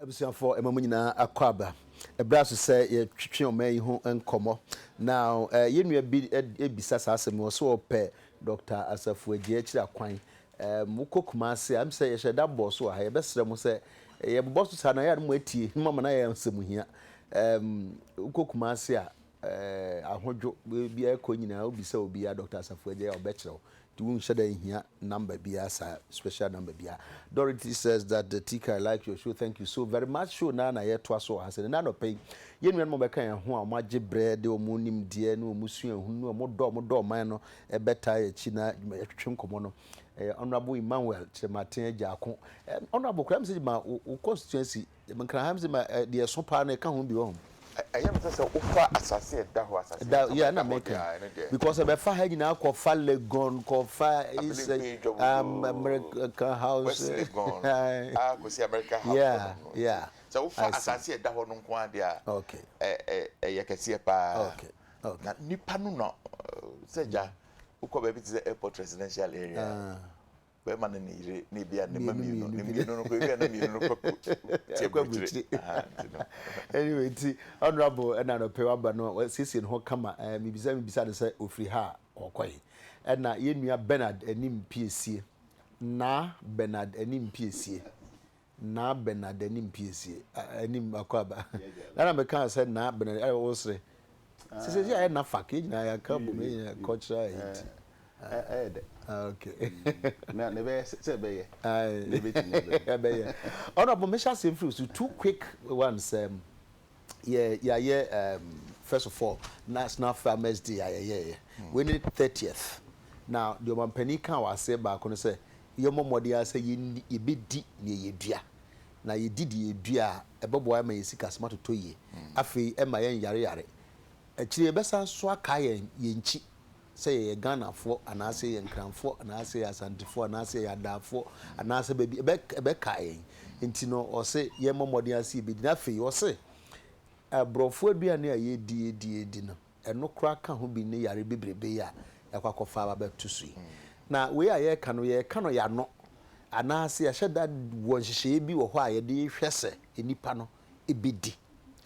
For Emamina Aquaba, a brass say, a chicken may home and como. Now, you may be a bisas was so pair, Doctor, as a for GH Quine. Mukok Masi, I'm saying, that boss, so I best say, a boss to Sanaya and waiting, Mamma and I am some here. Cook Marcia, I hope will be a coin now, be so be a doctor as a for or bachelor. To share in here number BS special number BR. Dorothy says that the Tika I like your show. Thank you so very much. Show Nana yet was so has none of pay. Yen when Mobeka and who magic bread, the monim dear no musu who know more door mano a better china chunkomono. Honorable Emmanuel Martin Jaco. Honorable Crams in my constituency. Mancrams in my dear Sopane can't be home. I am just a assassin that was yeah, not making because of a fire now called Falle gone, called fire is American house. I could see America house. Yeah. So far as I see that one on there. Okay. I can see a pa. Okay. Nipanuno, said ja, who come to the airport residential area. Where man ni bia ni mami no go bia na mi no anyway ti honorable and na pe wa ba no sisi no kama mi bisa say ofri ha okwai na ye nua Bernard anim piesie na Bernard anim piesie na Bernard anim piesie anim akwaba na me kan say na Bernard I was say sisi ya na fake na ya ka bo me cultural it okay. Now, never say be. Honorable Misha Simfus, two quick ones. First of all, National Farmers Day. We need 30th. Now, the one penny can was say back on say, your mom say you be deep near your dear. Now you did ye dear, a boy may seek as much to ye. Afi, Emma Yari. Actually, a best swakayen yinchi. Say a Ghana for, and I say and Cram for, and I say as Santi for, and I say a da for, and I say baby, a beck, intino, or say, ye momodia see be nothing, or say, a broford be near ye dinner, and no cracker who be near a baby, a quack of fire about to see. Now, we are ye can ya no, and I say, I said that was she be or why a dear fesse, any panel, a biddy,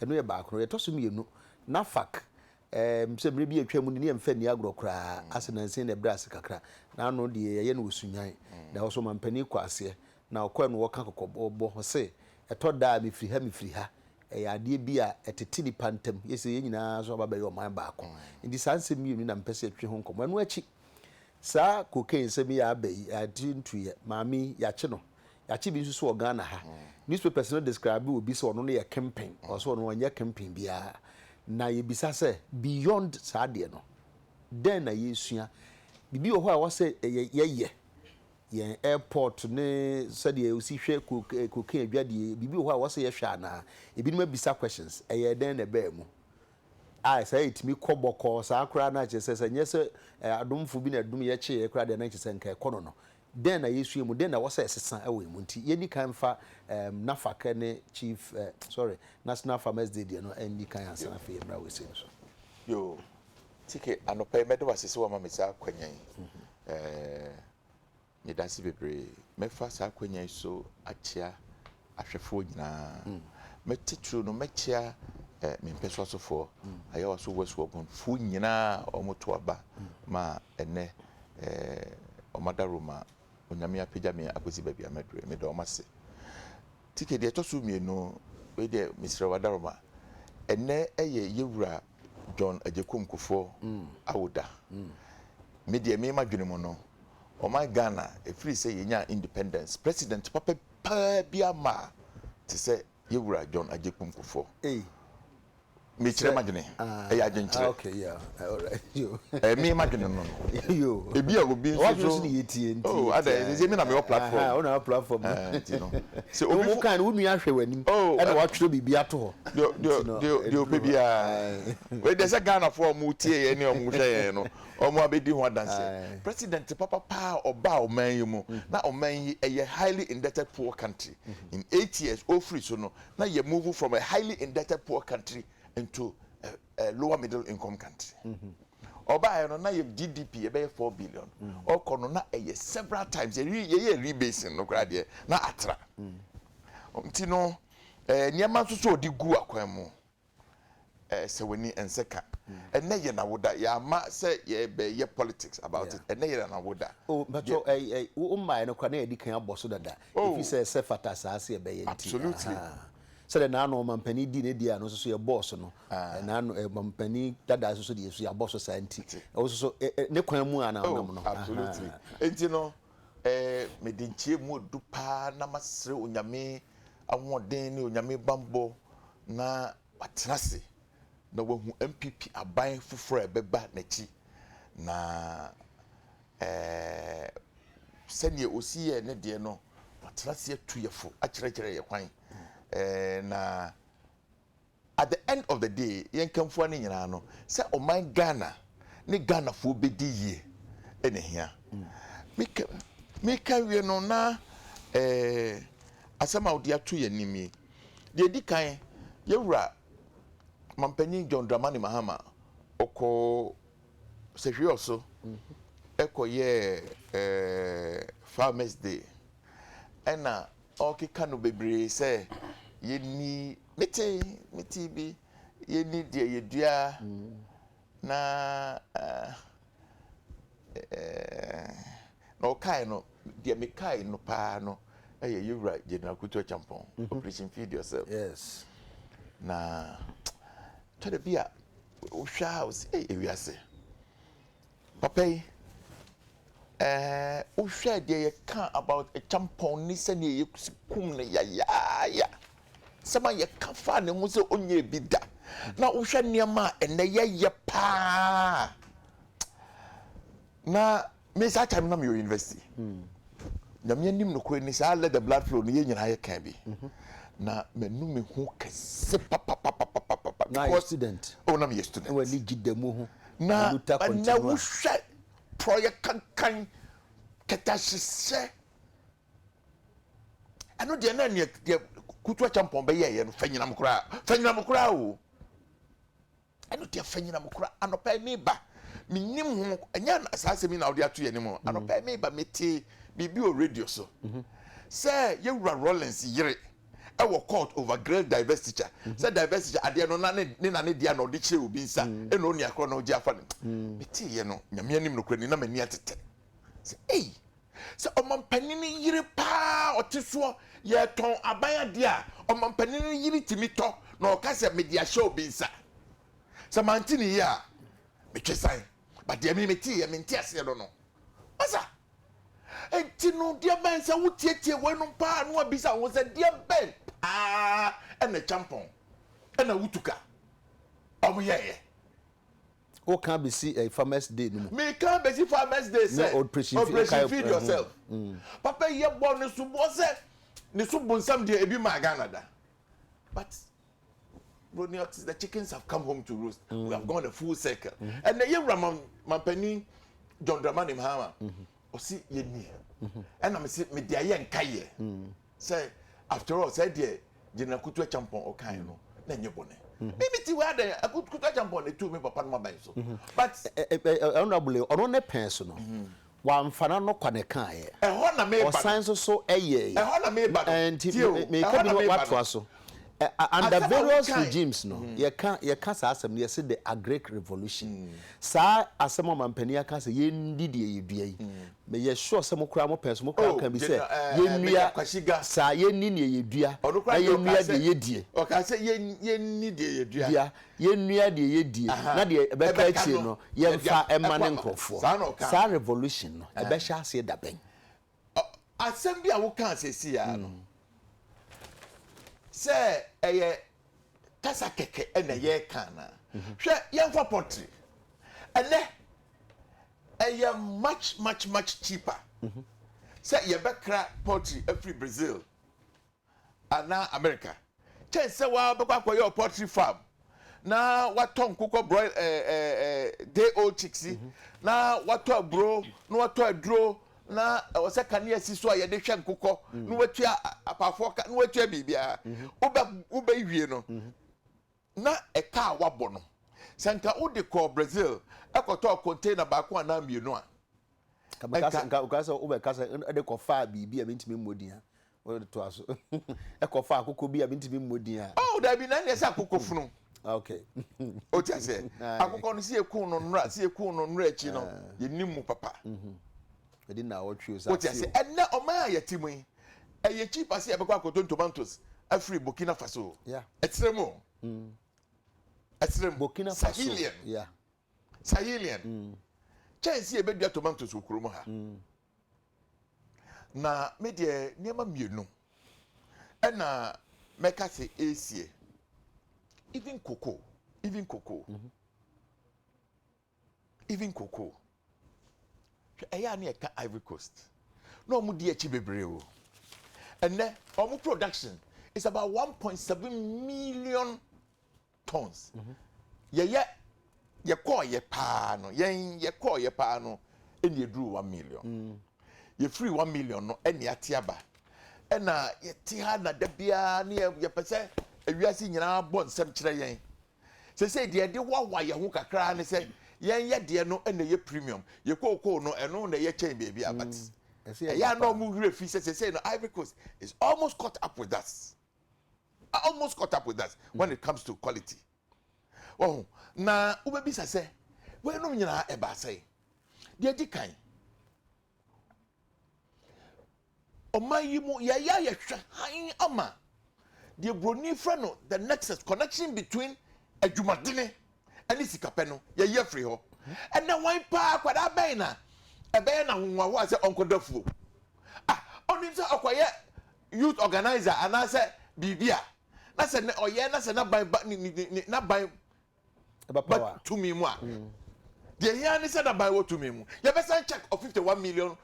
and we are back, or toss me, you know, na fuck. So maybe a tremony and fenny agro cry, as an insane a brass cacra. Now, no, dear, yen was sunyan. There was some penny quasia. Now, Quan walk or bo say, a todd die me free her. A idea be at a tinny pantom. Yes, you know, so by your mind back. In this answer, me and Pesset home come when we're cheap. Sir, cocaine send me a bay, I didn't to ye, mammy, yachino. Yachibi so Ghana. Newspapers not describe will be so only a campaign or so on 1 year campaign be a. Na ye bisa say beyond sadie no den na ye sua bibi o ho a wo say ye airport ne sadie o si hwe kokan adwade bibi o ho a wo say ye hwa na ebi no bisa questions ye den na ba mu I say it me koboko sa akra na che say nye se adomfo bi na adum ye che ye kra de na che say nka ekono no den na ye sua mu den na wo say sesan e we mu nti ye ni kan fa nafaka ne chief National Farmers Day no and kan answer na fe mra we say so yo tike anopa me de wasese wo ma me sa kwanyan me dasi bebre me fa sa kwanyan so achia ahwefo nyina me titru no me chia me peso so for ayo so wasu ogun fu nyina omoto aba ma ene omadaroma onyame apagya me akosi ba bia medre me do mase tike de to so mienu we de Mr. Wadaroma ene eye yewura John Adekye Nkufo awoda me de me madwene mo no o my Ghana e free say yenya independence president papa bia ma to say yewura John Adekye Nkufo me chire madwene e ya dwenchire okay yeah all right you me madwene no you e bia obi so oh ada e me na me platform on our platform you know so obi kan wo nua hwe wanim e na wa twere bibia to ho de obi bia we dey say Ghana for mu tie ye ni o mu hwe ye no o mu abedi ho dance president papa oba o man yi mu na o man yi a highly indebted poor country in 8 years all free so no na you move from a highly indebted poor country into a lower middle income country. Oba no na your GDP be 4 billion. Okono na several times ye rebasing no grade na atra. Ntino niema nso so odi gu akwan mu se wani enseka enne ye na woda ya ma se ye politics about it enne ye na woda oh but o mai no kwa na edi kan aboso dada if you say fata saase e be ye nti absolutely so the na no mampani di ne dia no so ye boss no na no mampani dada so de so ye boss so santi o so ne kwan mu ana nam no absolutely enti no me de nchie mu du pa na masre onyame ahoden ne onyame bambo na watrase na wahu MPP aban fufuro ebeba nachi na senie osie ne de no watrase atuyefo akyerɛkyerɛ ye kwan na at the end of the day yenkamfo ne nyina no sɛ oman Ghana ne Ghana fo bedi yie ene hia meka wie no na asema odi atu ye nimi de di kan yewura mampani John Dramani Mahama oko sehwe oso ekoye Farmers Day ena okika no bebre se yeni meti bi yeni de yedua na no kai no de me kai no pa no yewura General Kuto Champon Operation Feed Yourself yes na to the bia o house ewiase papa o hwa de ye kan about a champon ni se ne ye kum ne ya sama ye ka fa ne ho se onye bi da na o hwa niam ene ye pa na me sa time na me university na me nim no ko ni sa let the blood flow ni ye nyina ye kan bi na menu me ho kese papa na student na me student we li gidemu ho na wo hwe project kan ketahye ano de na ne Kuto Champon be ye no fanyina mkura o ano de fanyina mkura anopa me ba minim ho anya asase mi na odi ato ye ni mo anopa me ba meti bibi o radio so say ye wura Rollins yire e wo court over great diversity say diversity ade no na ne dia na odi kire obi nsa e no ni akro na ogi afa ne meti ye no nyame anim no kura ni na mani atete say say omampanini yire pa oteso ye ton aban ade a omampanini yire timito na o ka se media show bi nsa say mantini ya metwesan but de me meti ye menti ase no asa enti no de ban say wo tietie wo no pa no abisa wo say de ben ene champon ena wutuka omoyeye o can be see a Farmers Day no me can be see Farmers Day say no operation feed yourself papa ye born so bo say ne so bonsam de ebi ma Ghana da but Broniot, the chickens have come home to roost. We have gone a full circle. And the year Mampani John Dramani Mahama or see ye near. And I'm saying me dia yen kaye. Say after all, say dear General Kuto Champon or Kaino, then you bonnet. Maybe ti where there a good Kuto Champon the two me papa my so. But honorably or on personal. One fana no kwane kan ye. E ho na me ba. O science so eye. E ho na me ba. And me ka bi what was so. Under various regimes no you can say asem you say the agric revolution sa asem mampani aka say ye ndi de ye dua yi me ye sure say mo kura mo person mo kura kan bi say ye nua sa ye ni ne ye dua ye nua de ye die o ka say ye ni de ye dua ye nua de ye die na de be ka chi no ye mfa emane nkofo sa revolution no e be sha ase da ben asem bi a wo kan say si ya no say eye kasa keke ena ye kana hwe ye for pottery ene eye much cheaper say ye bekra pottery every Brazil ana America chen say wa bekwa koyo pottery farm na waton kuko broil day old chicks na wato bro na wato adro na o se kania si so ye de hwe nkokọ na watua apafo na watua bibia uba wie no na e ka wabo no sanka udi ko Brazil ekoto container ba ko na mienu a ka ukasa uba kasa de ko fa bibia mentimi mmodi ha o to aso e ko fa akoko bi a bintimi mmodi a oh da bi na ne sa akoko funu okay o ti ase akoko no si ekun no nra si ekun no nra echi no ye nimu papa edi na wo twi o sa o ti ase enne o ma ya timu e ye cheap ase e be kwa akoto tomatoes afri Burkina Faso yeah etremo Burkina Faso Sahelian yeah Sahelian chance e be dua tomatoes okurum ha na me de niema mienu na meka se esie even cocoa even cocoa eya na eka Ivory Coast no mu di echi bebre o and omu production is about 1.7 million tons ye call ye pa no eni eduru 1 million ye free 1 million no eni atiaba ena ye ti ha na da bia na ye pese awiase nyina bo nsem kire yen se de wawa ye ho kakra ne se yen ye de no ena ye premium ye kokoo no eno na ye chain baby abat ya no mu hre fi se no Ivory Coast is almost caught up with us when it comes to quality oh na ubebisa se we no nyina e ba sai de dikan omayimu ya hwe han ama the broni frano the nexus connection between adwumadene and sikape no ye free ho and na wan pa kwada ben na ebe na honwa ho ase onkodafuo onim se okoye youth organizer anase bibia na se oye na se na ban na ban power to me mu a the here ni se na ban wo to me mu ye be send check of 51 million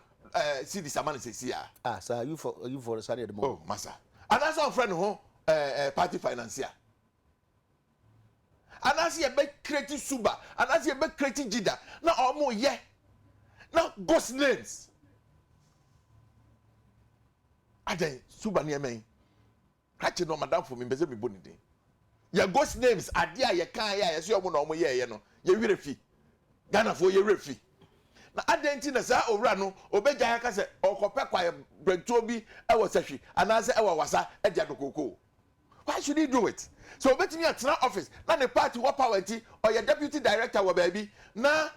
cedis amane se sia sir you for study the more oh massa anase on friend ho party financier anase ye be create suba anase ye be create jida na omo ye na ghost names aden suba ne emen kache no madam for me beze me boni den ye ghost names ade a ye kan ya ye se omo na omo ye no ye wire fi Ghana for ye wire fi na adenti na sa owura no obeja ya ka se okope kwa brentuo bi e wo sahwi anase e wo wasa e dia dokoko. Why should he do it? So obetimi atena office na the party what power ti or your deputy director wa baby na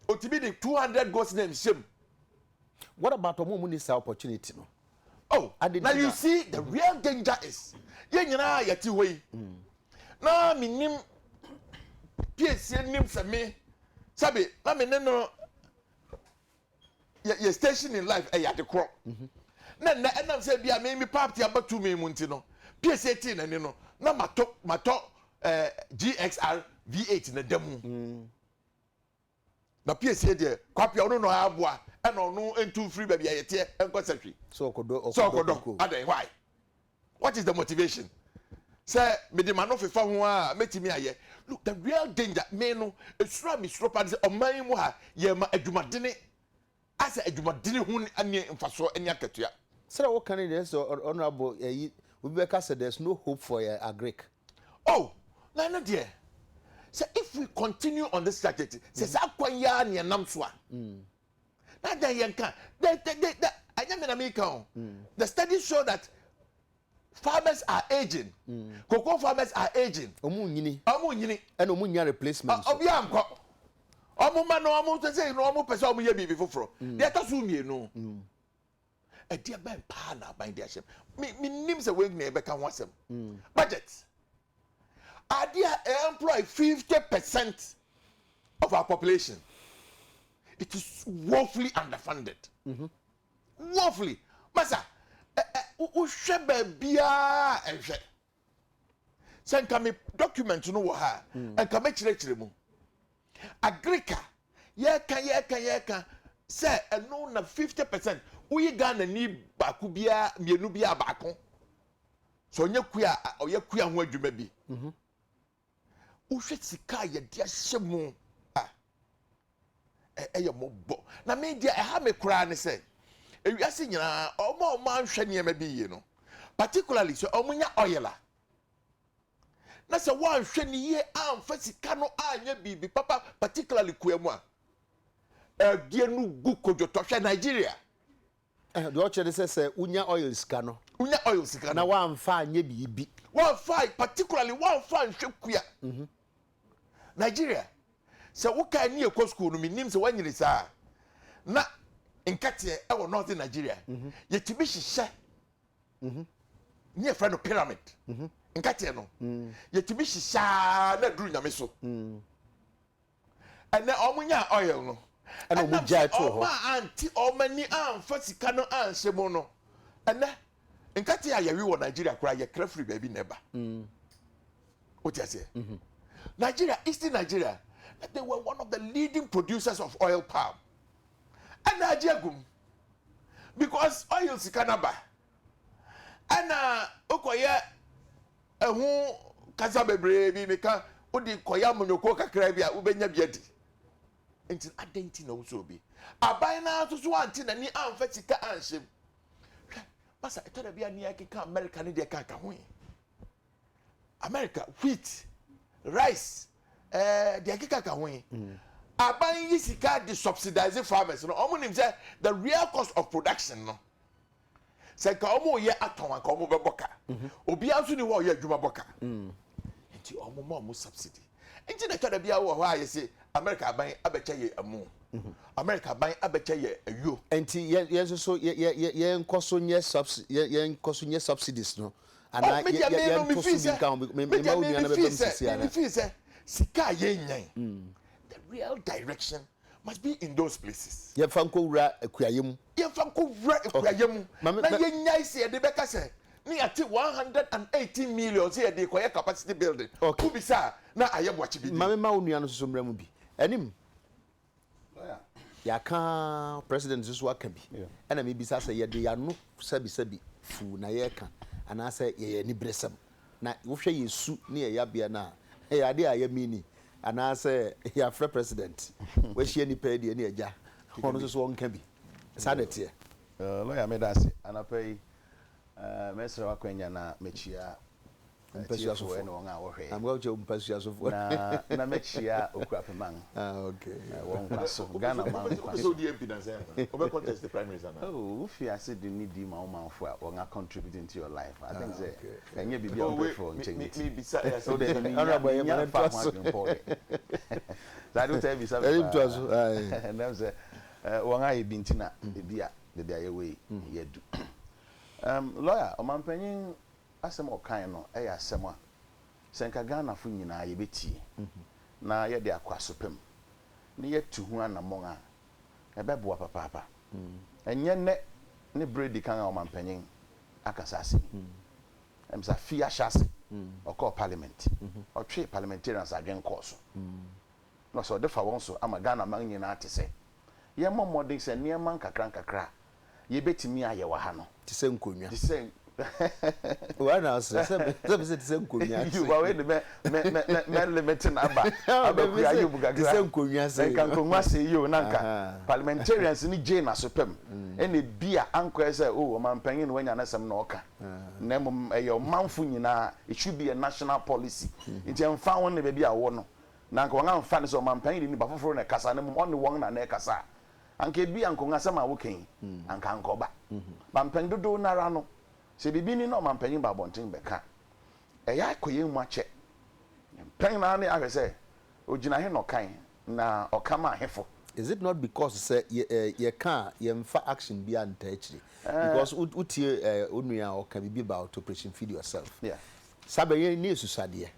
otibi the 200 ghost names shame. What about omo this opportunity no? Oh, now you see the real danger is ye nyina yati we. Na minim PSC nim se me sabe na me no your station in life ya de kro. Na enam say bia me party abatu me mu nti no. PSA na ni no na mato GXR V8 na demu. Na PSA de kwapia ono no aboa e no no entu free baby ayete enko secretary. So kodo. Adan why? What is the motivation? Say me de mano fefa ho a metimi aye. Look, the real danger me no esura mi stropa say oman mu ha ye ma adwumadene asa adwumadene hu ane mfaso anya katua. Sir, what can it so honorable Ubeka said there's no hope for a Greek. Oh, no dear. So if we continue on this strategy, says Akwanya near Namswa. Now the studies show that farmers are aging. Cocoa farmers are aging. Omunyini. And omunya replacement. Obianko. Omuma no omu to say no omu pese omu ye bibi foforo. They to su mienu. A dear ben pana by their ship. Me names a wing never can want them. Budget. Idea employ 50% of our population. It is woefully underfunded. Woefully. Masa, ushebe bia enhwe. Sen kame document no wo ha, en kame chire mu. Agrika, ye kan say eno na 50%. Uyi Ghana ni baku bia mienu bia baako. So onye kuya ho adwuma bi. Uhwe sika ye dia hyemu eye mobo. Na media ha me kura ne say ewiase nyina omo anhwe ne ma bi yi no. Particularly so omunya oil. Na se wo anhwe ne ye amfa sika no anya bibi papa particularly kuamu a die no gu kojoto hwe Nigeria. The orchard says unya oil scano. Unya oil scano. Na one fine ye be. One fine, particularly one fine ship queer. Nigeria. So what can you go school? Me names when you are. Na in Katia, our northern Nigeria. Yet to be she. Near friend of pyramid. In Katia no. Yet to be she na drew na meso. And then omunya oil no. And omuja to ho. Auntie o many first cano and semono. And then in Katia ya we Nigeria cry ya free baby never. What you say? Nigeria, Eastern Nigeria, they were one of the leading producers of oil palm. And Nigeria, because oil is Canada. And Okoya, who Kazabe Brave, Mika, Udi Koya Monokoka Krabia, Ubenya Biedi. Until I didn't know so be. I buy now to Swantin and the Amfetica answer. But I thought I'd be a near American India Kaka. America, wheat. Rice, the Akika win. I buy this card the subsidizing farmers. No, I'm say the real cost of production. No, say Kaomo ye aton and Kaomo beboka. Obi also ni wo ye djuma boka. Enti omo mo subsidy. Enti na twa bia wo ha ye say America buy abecha ye amu. America buy abecha ye ayo. Enti ye so ye nkoso nye subsidy ye nkoso nye subsidies no. And I feel the real direction must be in those places. Ye fanko ra akuyayem. Ye fanko ra akuyayem. Na ye nyai se de beka se ni ati 118 million se de koye capacity building. Who be sa na ayebo achi bi. Mame ma onua no so mra mu bi. Anim. Ya kan president so aka bi. E na me bi sa se ye de ya no sabi fu na ye kan. And I say, ye ni bresem. Na wohwe yesu ni ye yabia na e ade a ye mini. And I say, ya free president. We hie ni pay de ni eja. Ono so won ka bi. Sadete. Lawyer medasi anapai mesra wakwenya na mechia mpasua so ene won a wo hwe. Am go che mpasua so na mechia okuapemang. Okay. Won kwaso Ghana man kwaso. So the impedance over contest the primaries na. Oh, if you say the need di ma manfo a won contributing to your life. I think say enye bibia on for change. Me bisa so the honorable man twaso. That do tell me something. Twaso. And them say won aye bintina bibia de aye we yedu. Lawyer omampanyin asem okan no e ya asem a senka Ghana fo nyina ye betie na ye de akwasopem ne ye tu hu anamon a e beboa papa enye ne bredi kan a omampanyin akasase emsa fia shase o call parliament o twe parliamentarians again course no so de fa won so ama Ghana man nyina atese ye momodin se ne man kakra ye betimi aye wa ha no tise nkonwa tise wana se tise nkonwa you wa we me limiting aba ku ayu bugagra tise nkonwa se kan konwa se yo nanka parliamentarians ni Jane asopem ene bia anko say oh mampanyin no nya na sem na oka na mom eyo manfo nyina it should be a national policy nti emfa won ne be bia wo no nanka won amfa ne so mampanyin ni bafoforo na kasa na mom on won na kasa anke bia anko ngasa ma wo ken anka ankoba mampanyin dodo nara no se bibi ni no mampanyin ba bonten beka eya koye mu ache pen na ne ahwese ogina he no kan na okama ahefo. Is it not because say ye can ye mfa action be antachiri because utie onua o can be about operation feed yourself sabe ye ni susade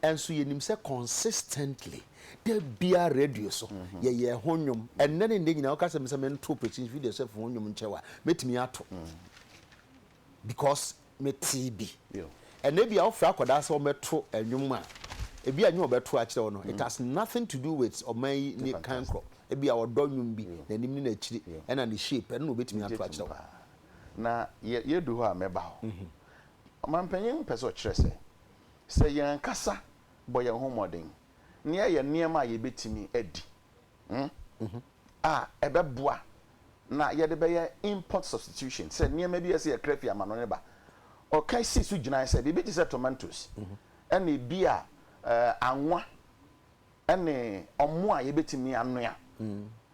and so ye nim say consistently there be a radio so ye honwom and then in nyina o ka say me to operation feed yourself honwom nchewa metimi ato because me TB and maybe I offer akoda say o meto enwom a ebi anyo obeto a kire no it has nothing to do with o man ni kan crop ebi a odonwum bi na nim ni na chiri and na the shape and no betimi ato a kire na ye do ho a meba ho mampanyin pese o kire se yan kasa boye ho modern ne ye niam a ye betimi adi ebeboa na ye de be import substitution se niam bi ye krefi amano ne ba o kai si su gina se bi ti se tomatoes ene bi a anwa ene omo a ye betimi anoa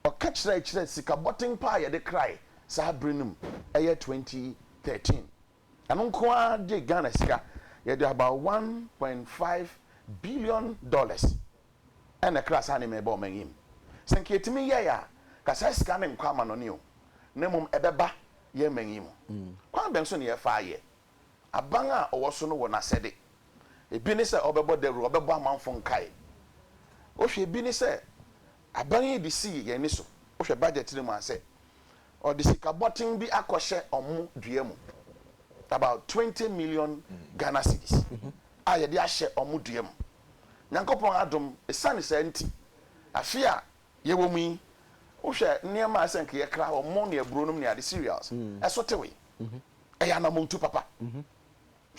o ka kire sika botting pa ye de cry sa brenum ɛyɛ 2013 ɛno nko ara de Ghana sika yɛde about $1.5 billion ɛna class ha ne mɛbɔ ɔmanyim sɛ nka yɛtumi yɛ ya kasa sika ne nkɔ ama no ne o na mmom ɛbɛba yɛ manyim kwan bɛn so ne yɛfa ayɛ aban a ɔwɔ so no wɔ n'asɛde ebi ne sɛ ɔbɛbɔ dɛwuro ɔbɛbɔ amanfo nkae ohwɛ ebi ne sɛ aban yi de si yɛn ni so ohwɛ budget ne mu asɛ ɔde sika bɔten bi akɔhyɛ ɔmo dua mu about 20 million Ghana cedis a yɛde ahyɛ ɔmo dua mu nyankopɔn adom esane sɛ nti afi a yɛwɔ mu yi ohwɛ nneɛma asɛ nke yɛkra ɔmo ne aburo nom ne ade cereals ɛso tewe ɛyɛ anamontu papa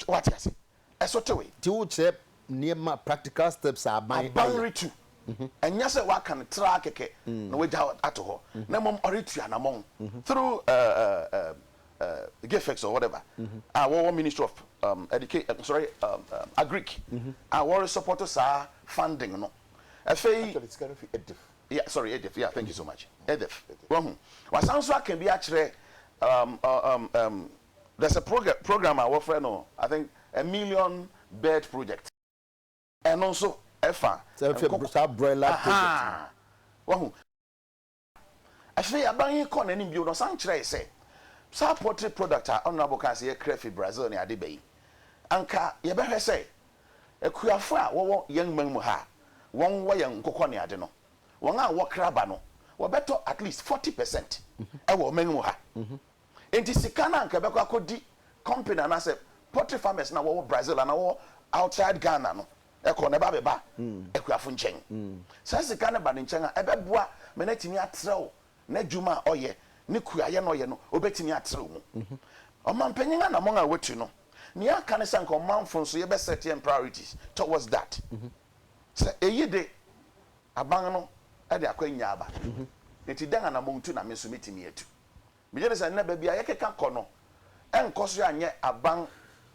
what you say ɛso tewe ti wo kyerɛ nneɛma practical steps aban retu ɛnyɛ sɛ waka no tra kɛkɛ na wagya ato hɔ na mmom ɔretu anamɔn through GFX or whatever our Ministry of Education Agric our support us funding no actually it's kind of edif yeah sorry edif yeah thank you so much edif wasanso can be actually there's a program our friend no I think a million bird project and also EFA broiler project actually aban yi kon anim bio no san kyerɛ sɛ sa poultry product a honorable can say crefi Brazil ne ade bayi anka ye behwe sɛ akuafo a wɔwɔ yang man mu ha wɔn wɔ yang kokɔ ne ade no wɔn a wɔ kraba no wɔbɛtɔ at least 40% ɛwɔ man mu ha enti sika na anka bɛkɔ akɔdi company na sɛ poultry farmers na wɔwɔ Brazil na wɔwɔ outside Ghana no ɛkɔ ne ba beba akuafo nkyɛn sɛ sika ne ba ne nkyɛn a ɛbɛboa menatimi atrɛw na dwuma ɔyɛ ne kuaye no ye no obetimi atrɛ mu ɔmanpanyin na mo nga watu no ne aka ne sanka ɔmanfo so ye be set priorities towards that sɛ eyi de aban no e de akwanya aba enti dan na mo ntu na me so metimi atu me je sɛ na ba bia ye keka kɔ no enko so anye aban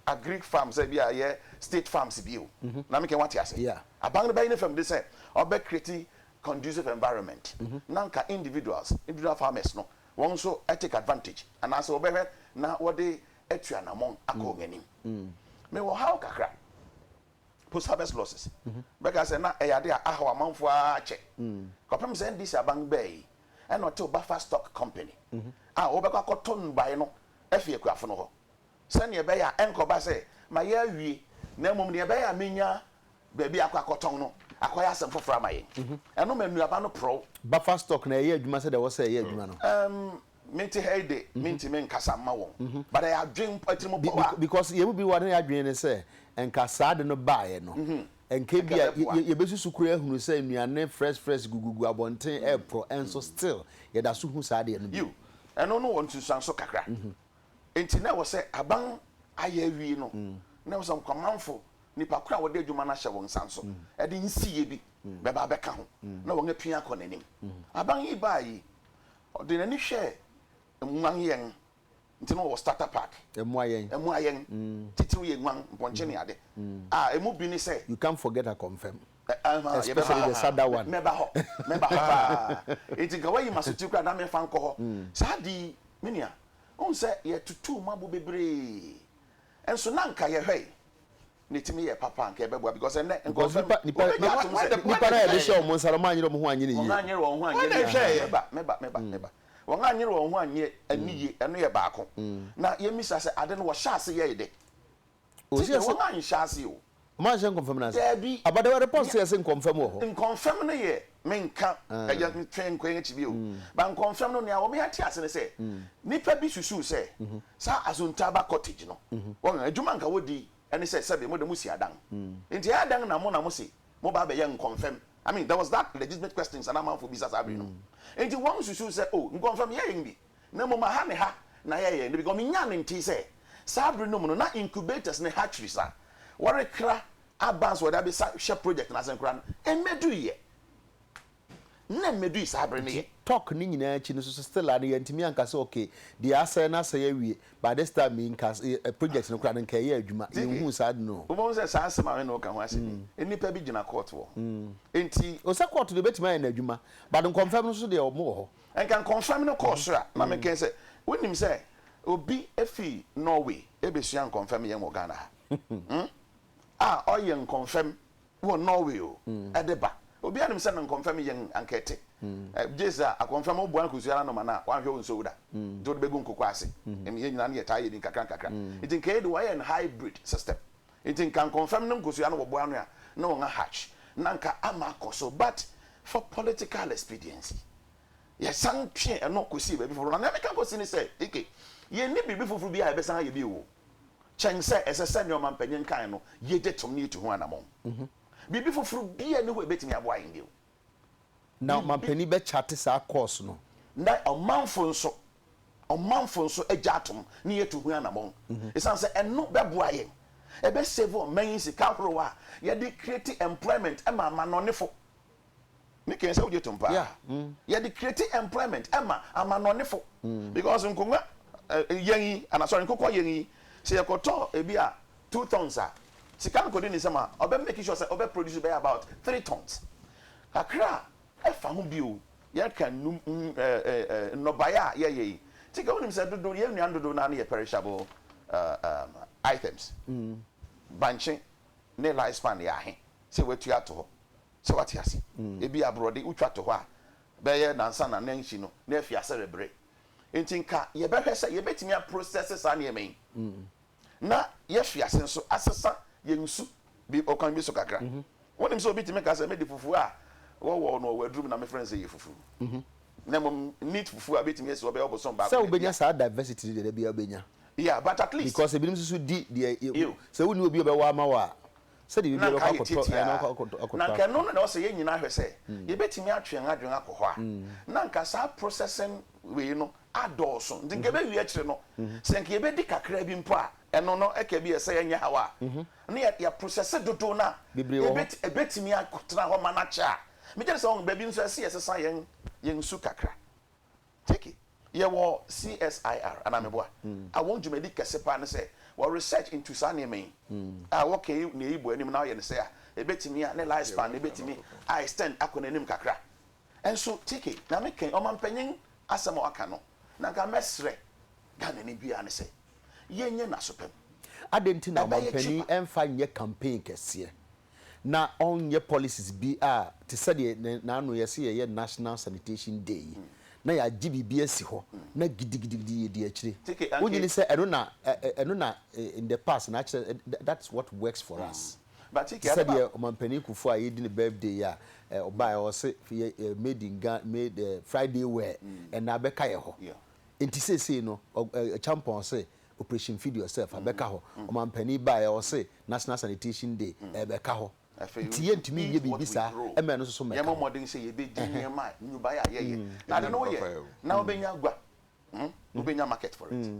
agric farms e bia ye state farms bio na me ke wate ase aban no ba ne fam de sɛ obe create conducive environment nanka individual farmers no won so take advantage and as obehwe na wode atuanamon akọ ganim me wo how kakra post harvest losses because na eyade ahaw amanfo a che kopem se ndisi abang bay e no te buffer stock company obekwa koton bai no afie kuafo no ho se ne be ya enkoba se ma ya awie na mom ne be ya menya ba bi akwakoton no akwaya asem foforo amaye eno manuaba no pro buffer stock na ye adwuma se de wo se ye adwuma no minti heide minti men kasa ma won but I dream patimo because ye bi wa na adwene ne se enkasa de no baaye no enke bia ye besusu kura ehunu se nuane fresh gugugu abonten airpro enso still ye da so hu sa de no you eno no won tusan so kakra enti na wo se aban aye wi no na wo some kwamanfo nipa kura wo de adwuma na hye won sanso e de nsiye bi beba beka ho na won apia akọ nanim aban yi baayi de nani hwe mwan yen nti no wo starter pack emu ayen titiru ye nwan ponche ne ade emu bi ni say you can't forget a confirm especially the sadder one meba ho enti ga wayi masuti kura na me fa nko ho sadi minia on say ye tutu mabo bebre enso na nka ye hwei netimi ye papa nka bebo because nipa na ye de show mo nsaroma anyiro mo ho anyire yi anyire wo ho anyire meba won anyere wo ho anye aniye eno ye baako na ye misa se ade no wo hyase ye de o se won an hyase o ma je confirm na se abade we report se se confirm wo ho confirm na ye menka ya twen kwen chi bi o ba confirm no ne a wo me ati ase ne se nipa bi susu se sa azuntaba cottage no won adwuma nka wodi ene se sebe mo de musi adan enti adan na mo se mo ba be ye confirm I mean there was that legitimate questions and amount for business abri no enti won susu say oh confirm ye yin bi na mo ma ha ne ha na ye because me nya ne nti say sabri no no na incubators ne hatcheries a wore kra advance where be share project na senkra emedu ye na medu sabri ne talk ni nyina chi no so still ade yantimi anka say okay the asset na say awie by this time me nka project no kra nka ye adwuma hu sad no wo say sa asema we no ka ho ase enipa bi gina court wo enti o say court de betima na adwuma but confirm no so de mo ho en kan confirm no course ra na me ken say wonim say obi efi Norway ebesua confirm yen Ghana ha oyen confirm wo Norway o edeba obi anim se na confirm yen ankete jeza a confirm obo an kusuara no mana wan hwe wonso wuda do begu nkoko ase em ye nyina na ye taye ni kakra it in case the way hybrid system it in can confirm no kusuara no bo anu a na won hatch nanka ama koso but for political expediency yes san twe eno kosi be before na me kan kosi ni say okay ye ni bibi fufuru bi a be san ye bi wo chen say esese ne o man panyen kan no ye de tom ni to ho anamon bibi fufuru bi a ne ho betimi abo ayin bi now man pani be chat sa course no na o manfo nso agya atom ni ye to ho anamon esan say eno be bo ayin e be save o man sika horo a ye de create employment e ma manonefo ni ken say o je tumpa ye de create employment e ma amanonefo because nkonga yengi ana sorry nkoko yengi say ekoto ebi a 2 tons a sika no kodi ni sama obe make sure say obe produce by about 3 tons kakra e fa ho bio ye kan no baya ye tika wonim say dodo ye nua dodo na ye perishable items banche ne lifespan ya he say wetu ato say what yasi ebi abrode utwa to ho a be ye nansa na nanchi no na afia serebre entinka ye behwe say ye betimi a process sa na yemen na ye fiase nso asesa ye nsu bi okan bi so kakra wonim so bitimi ka say me di fufu a wo no wadrum na me friends say ye fufu na mom need fufu a betimi ese obe oboson ba say obenya sa diversity de bia obenya yeah but at least because ebinim so di de say woni obi obewa ma wa say de bi obekoto na nka no na o say ye nyina hwe say ye betimi atwen adwen akoho a na nka sa processing we no adolso ndinke be wi akire no senke ye be di kakra bi mpo a eno no eka bi ese anya hawa na ya process dodo na e betimi akotena ho mana cha me jere se on ba bi nso ese yesesa yen su kakra take it ye wo CSIR ana meboa I want you to make kesepa ne say we research into saneme wo ke na ibo anim na ye ne say e betimi a ne lifespan e betimi I extend akona anim kakra enso take it na me ken o man panyin asem o aka no na ga mesre Ghana ni bia ne say yenye na sopem adenti na mampani emfa nye campaign kese na onye policies bi a te said na anu yesi ye National Sanitation Day na ya GBB asi ho na gidigidi di akire wonyini say eno na in the past na that's what works for us but take said ye mampani kufu a yedi ne birthday ya oba o say made in made Friday wear and na beka ye ho enti say no champion say operation feed yourself abeka ho mampani ba ye o say National Sanitation Day beka ho tie ntumi ye bibi sa eme no so meka ye modern say ye be di nyema nyuba ya ye na de no ye na obenya gwa obenya market for it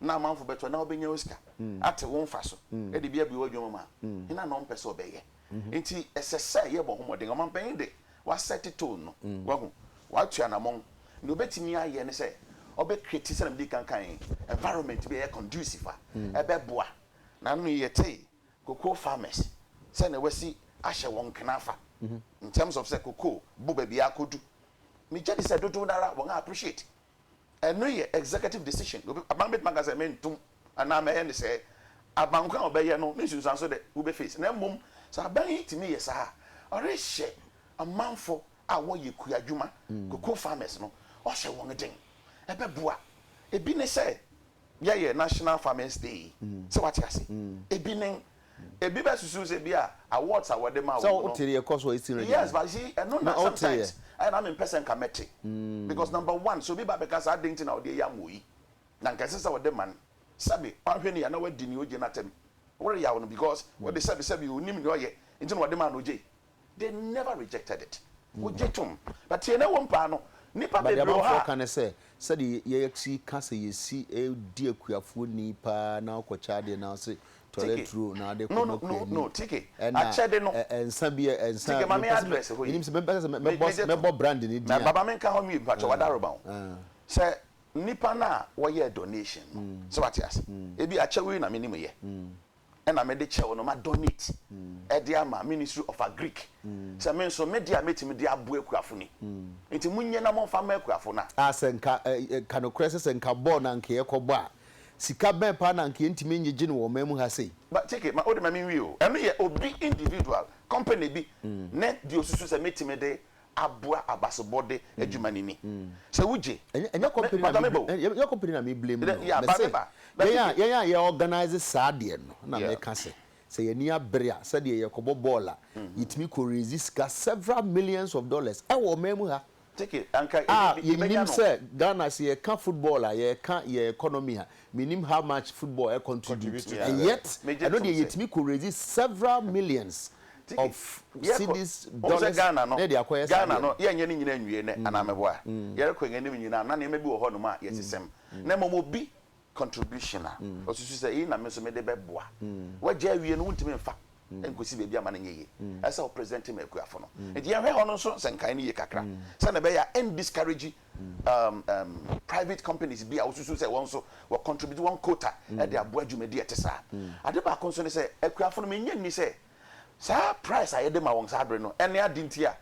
na manfo beto na obenya oscar ate won fa so e de bia bi wadwom ma ina no mpese obeye enti esese ye bo homodin omampan de wa set tone no wahu wa tua na mon no betimi aye ne say obe create say na di kankan environment be conducive e be boa na no ye tey cocoa farmers say na wasi ahye won knafa in terms of say cocoa bu ba bia kodu me jadi say dodo dara won appreciate and no ye executive decision abambet magazine mentum ana me ne say abankan obeye no me sunsan so de we be face na mum so aban hitimi ye sa ore hye amanfo a wo ye kuadwuma cocoa farmers no o hye won den e be boa ebi ne say ye National Farmers Day so what you say ebi ne ebi be susu se bia awards award ma so o tere course we still ready yes but see no na sometimes and I'm in person committee because number 1 so be ba because I didn't na ode ya moyi na nkase sa wode man sabi ahwe ne ya na wadi ni oje na tem wore ya wono because what they sabi onim ni oye nti no wode man oje they never rejected it oje tum but ye na won pa no nipa be bro ha kan say said ye si ka say ye si e di akuafo ni pa na okocha de na say true na de no take achede no ensa bi ensa take mama address ho yi me boss brand ni dia baba men ka ho mi pa cho wada roba say nipa na wo ye donation so what yes e bi achewe na menimu ye e na me de chewo no ma donate e dia ma Ministry of Agric say men so media metimi de abo akuafo ni enti munye na mo fa ma akuafo na asenka kanokre senka bo na nke ye kobo a sika ben pa na nke ntimi nyegye no wo mamu ha sei but take it ma odi ma me wi o eno ye obi individual company bi net di osusu se metime de abua abasobode adwuma nini se wuje enya company na me blame no ya organize saade no na me ka se ye ni abrea se de ye kobo ball a yitimi ko raise several millions of dollars e wo mamu ha take it anka you say Ghana say can footballer ye economy ha minim how much football contribute and yet I know they yetimi could raise several millions of cedis dollars Ghana no ye nye ni nyina nwie ne anameboa ye rekọ nye ni nyina na na me bi wo ho no ma ye sesem na mo bi contribution a osusu say na me so me de beboa waje awie no ntimi mfa enkosi bebi ama na nyeye asa o present me akuafo no enti ye hwe ho no so senkan ni ye kakra say na be ya end discourage private companies be osusu say won so we contribute one quota e de abo adwumadi etesa ade ba konso ne say akuafo no menye ni say sa price aye de ma won sa abre no ene adinti a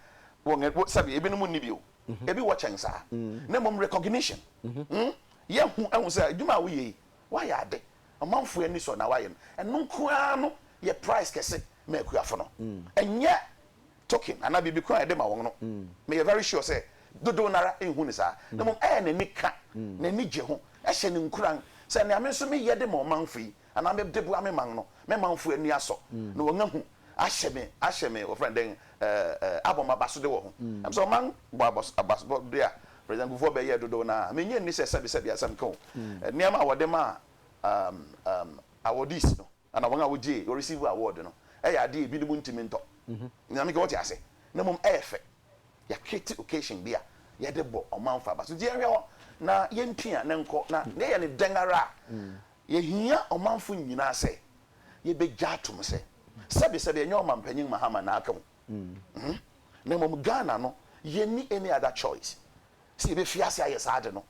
won sabi ebi no mu ni bi o ebi wo chen sa na mom recognition ye hu ehun say adwuma wo ye wa ya ade amanfo ani so na wa ye no eno nkoa no ye price kese me akuafo no enye token ana bibi kwa ede ma won no me very sure say dodo nara ehun ni sa na mom na ni ka na ni je ho ehye ni nkuran say na me so me ye de ma manfo yi ana me de bu ame man no me manfo ani aso na won ahu ahye me o friend den aboma baso de wo ho am so man abaso de a president gufo be ye dodo na me nye ni se sabi asam ko niam awode ma awardees no ana won awoje you receive award no ya ade bi dumu ntimi nto na me ke wote ase na mom efe ya create occasion bia ya de bo omanfa abaso je hwe na ye mpia na nko na ne ye ne dengara ye hia omanfo nyina ase ye be gyatum se sabi enyo mampanyin mahama na aka na mom Ghana no ye ni any other choice si be fiase aye saade no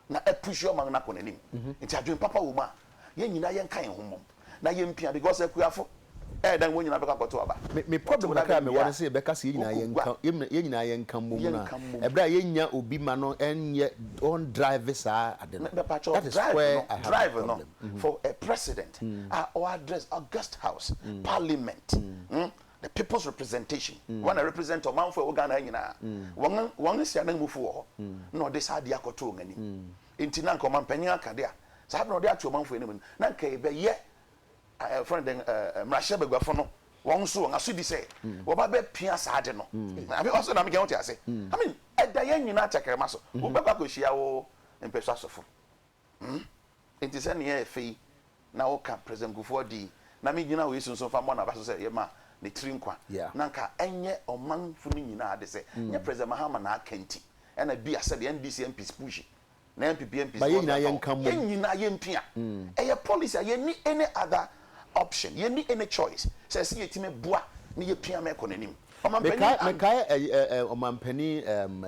na push your man na konanim nti adwen papa wo ma ye nyina ye nkan homom na ye mpia because akuafo dan wo nyina beka koto aba me problem na ka me won say beka se ye nyina ye nkan mom na ebra ye nya obi ma no enye on drive sa ade no that is where I drive no for a president or address August House Parliament the people's representation when I represent a man for Ghana nyina won sia na mufu ho no de sa de akoto ngani enti na nko man panya akade a sa no de ato man for enim na nka be ye friend den mrahye bagwafo no won so won aso di say wo ba be pia sa de no I mean also na me get what I say I mean eda ye nyina chakrema so wo be kwa ko hia wo empesa sofo enti se ne ye fei na wo ka president gufo di na me nyina we sunsun fa mo na ba so say ye ma ne trinkwa nanka enye omanfu ni nyina ade se nye president mahama na akanti ena bi ase de NDC MPs push na MPs ba ye nyina ye nkam ye nyina ye mpia eye policy ye ni any other option ye ni any choice say se yetime boa ni ye pia me konanim omampani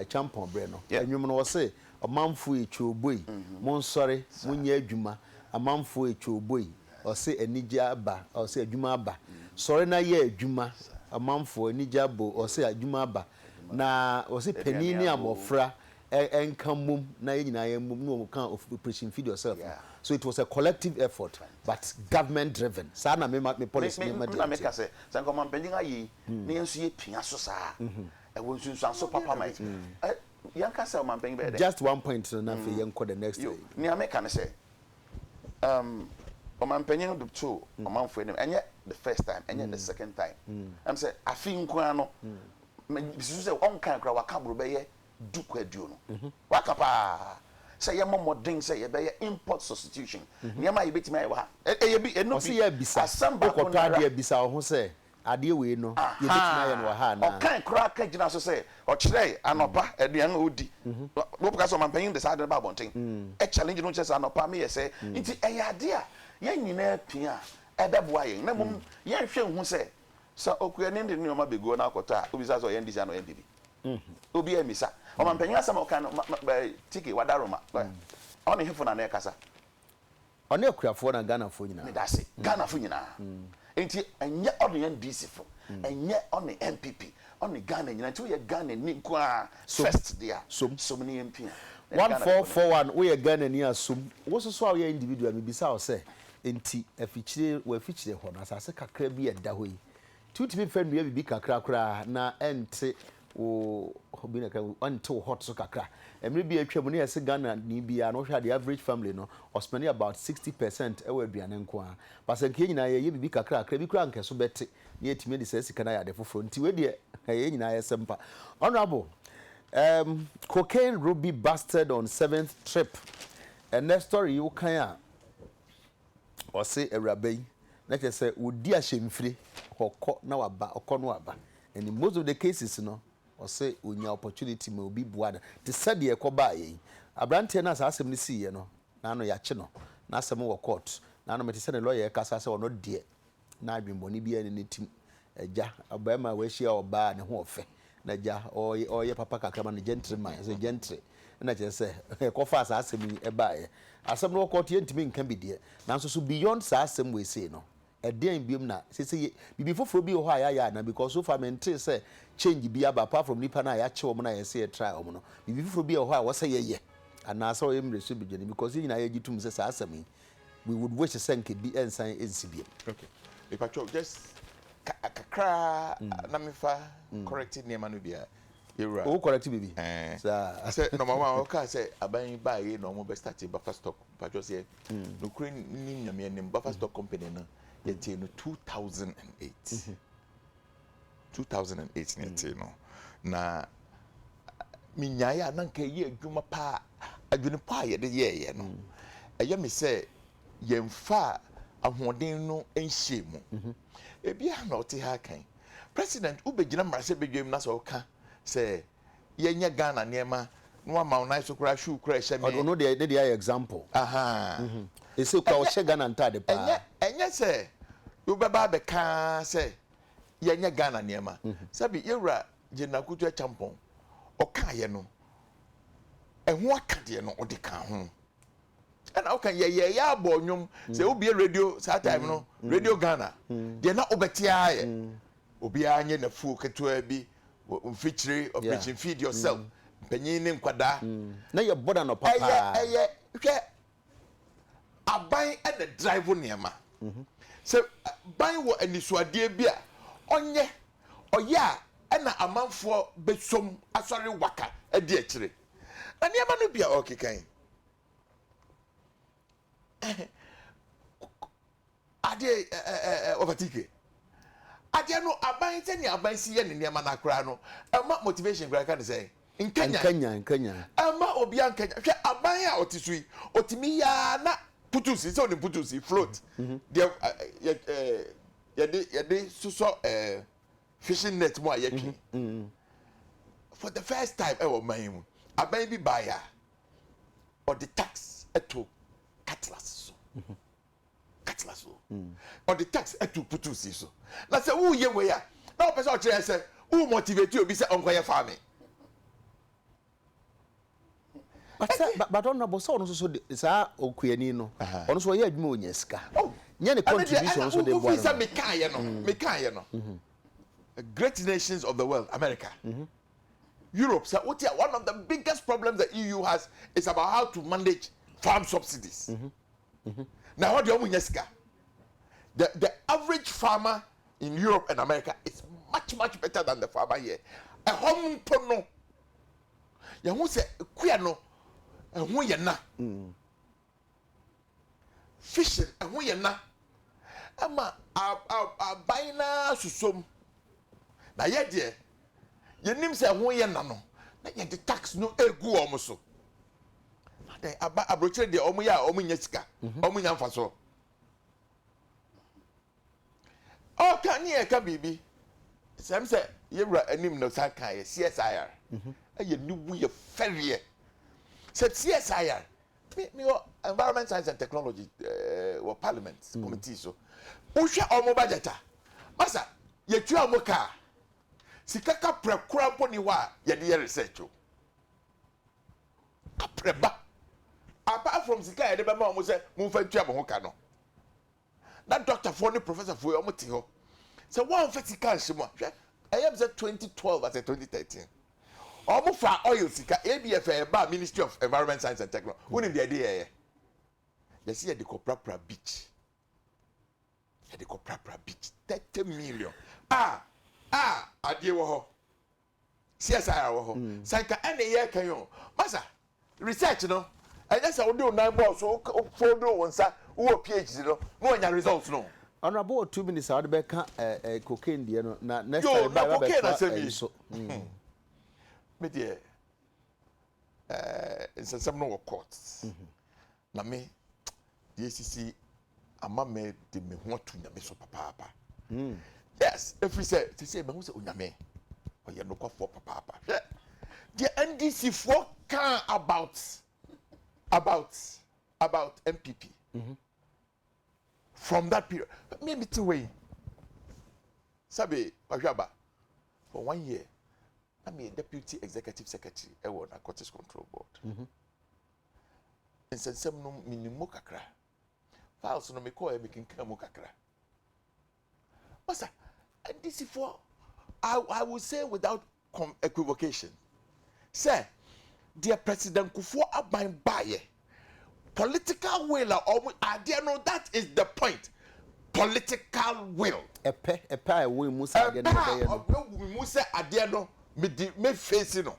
champon bre no enwum no wo se omanfu etwoboi monsore munya adwuma amanfu etwoboi o se enija aba o se adwuma aba sore na ye adwuma amanfo enija bo o se adwuma aba na o se penini amofra enkamum na ye nyina ye mum no kan of preaching feed yourself so it was a collective effort but government driven sa na me policy na me ka se sanko man pending ayi ne enso ye pia so sa e won sunsun so papa mai yanka se man pending be just one point na fe yanko the next day ni ameka ne se omanpanyin do to omanfo enim enye the first time enye the second time am say afi nkwa no bisu say on kan kra waka bro be ye duku aduo no waka pa say ye momodin say ye be ye import substitution niam ye betima ye wa ye bi eno bi ye bisa ko to ade bisa ho say ade we no ye betima ye no ha na o kan kra ka gina so say o kire anopa aduan odi wo paka so omanpanyin de sa ade ba bonten e challenge no chese anopa me ye say nti eye ade a ye nyina pia ebeboa ye na mum ye hwe hu se sa okuya ne ndi nyoma bego na akota obisa so ye ndi sa no MPP obi emisa o man penya sama o kan tiki wadaroma on hefo na na kasa on akuafo na Ghana fo nyina me da se Ghana fo nyina enti enye on NDC fo enye on MPP on Ghana nyina nti ye Ghana ni kwa first dia so many MPP 1441 we are Ghana ni asum wo so we individual me bisa o say enti afichire wa afichire ho na asase kakra bi eda ho yi tutimi fa nua bibi kakra kra na ente wo obi na ka ante hot so kakra emre bi atwa mu ne yese Ghana ni bia no hwa the average family no or spending about 60% ewe aduane nko a pasa nke nyina ye bibi kakra kra bi kra nke so bete ne etimi de se sika na ya de foforo nti we de ye nyina ye sempa honorable cocaine ruby busted on 7th trip. And next story you can or say a rabbi. Like I say, would dear shame free or now aba or conwaba. And in most of the cases, you know, or say when your opportunity may be buada. To said the ecobai. A brand tenants ask him to see, you know, nano yachino, nasa more court. Nano met send a lawyer, Cassasa or not dear. Now been bonibia any team. A ja, a bema where she or bar and hofe. Na ja or your papa kakama ni gentleman as a gentry na je say ko fa sa asem e ba ye asem no court yentimi nkan bi de na so beyond sa asem we say no e den biom na say bibi foforo bi ho aya na because so far mentre say change bi aba apart from nipa na ya che wo na ye say try wo no bibi foforo bi ho a wo say ye and so em resu bi jeni because you na ye gitum say sa asem we would wish say nke bi ensan ensibiem. Okay, if I just kakra na me fa corrected name anu bia yewura o correct bibi sir I said number 1 o ka say aban ba ye no mo be start buffer stock pa just say no kure ni nyame nim buffer stock company no ye tie no 2008 2008 ne tie no na minyaya na nka ye adwuma pa adwune pa ye de ye no eye me say yemfa ahoden no enhye mu ebia na ote ha kan president ubegina mrase bedwem na so ka say yenya Ghana niema no ama na so kura shu kura hye me no dey example e say kwa o hye Ghana ntade pa enye say you beba be ka say yenya Ghana niema sabi yewura jina kutu champon o ka ye no eho akade no o de ka ho and how can ye abonyum say obi radio that time no radio Ghana they na obetia ye obi anye na fu ketua bi feature operation feed yourself panyin ne nkwada na ye border no papa eye hwe aban and the drive niema so ban wo anisuade bi a onye oya na amanfo besom asori waka adi akire na niema no bia okekan ade overtake ade no aban se ni aban si ye ne niema na kra no ama motivation kra ka de say nkanya ama obi ankanya hwe aban a otisui otimi ya na putusi so ni putusi float de ye de so fishing net mo ayetwi for the first time e wo man mu aban bi buyer or the tax eto Catlas so or the tax to put to see so na say who ye we ya na o person try say who motivate you be say onko ye farming but honorable so no so sa okuani no ono so ye adwuma onya sika nya ne contribution so dey boy say me kan ye no great nations of the world America Europe say one of the biggest problems the EU has is about how to manage farm subsidies. Now what do you mean, Jessica? The average farmer in Europe and America is much better than the farmer here. A home pono. Ya who say kuya no who ye na. Fishing who ye na. Ama buy na susom. Na ye de ye nim say who ye na no. Na ye the tax no egu omo so. Abrochire de omu ya omu nya sika omu nya mfaso o kan ye ka bibi sem se yewura anim no sa kan ye CSIR aye ni wu ye ferie se CSIR me environment science and technology or parliament committee so uhwe omu budgeta masa ye tu omu ka sika ka prekura poni wa ye de research o apreba apart from sika ya de be ma omo say mo fa tua bo ho ka no that doctor for the professor for omo ti ho say one fa sika hye mo hwe I am say 2012 as 2013 omo fa oil sika ABF ba Ministry of Environment Science and Technology woni de dey you see the Coprapra beach. The Coprapra beach 30 million. Adie wo ho. CSIR wo ho. Sanka ene ye kan yo. Masa research no. I just say we do 9 balls so follow one sa wo PhD no. No nya results no. Honorable 2 minutes I would be cocaine there no na next time by cocaine na say so. Me there it's some no courts. Na me the ACC ama me de me ho to nyame so papa. Yes, if we say me who say onyame or you no kwa for papa. The NDC for can about MPP. From that period, maybe 2 way. Sabe, Wajaba, for 1 year, I'm a deputy executive secretary at the Narcotics Control Board. And since some no minimum kakra, files no me call making kamo kakra. Masa, and this is for I will say without equivocation. Sir, dear President Kufuor Aban Baye. Political will or idea no that is the point. Political will. Epe we musa again no musa idea no me face no.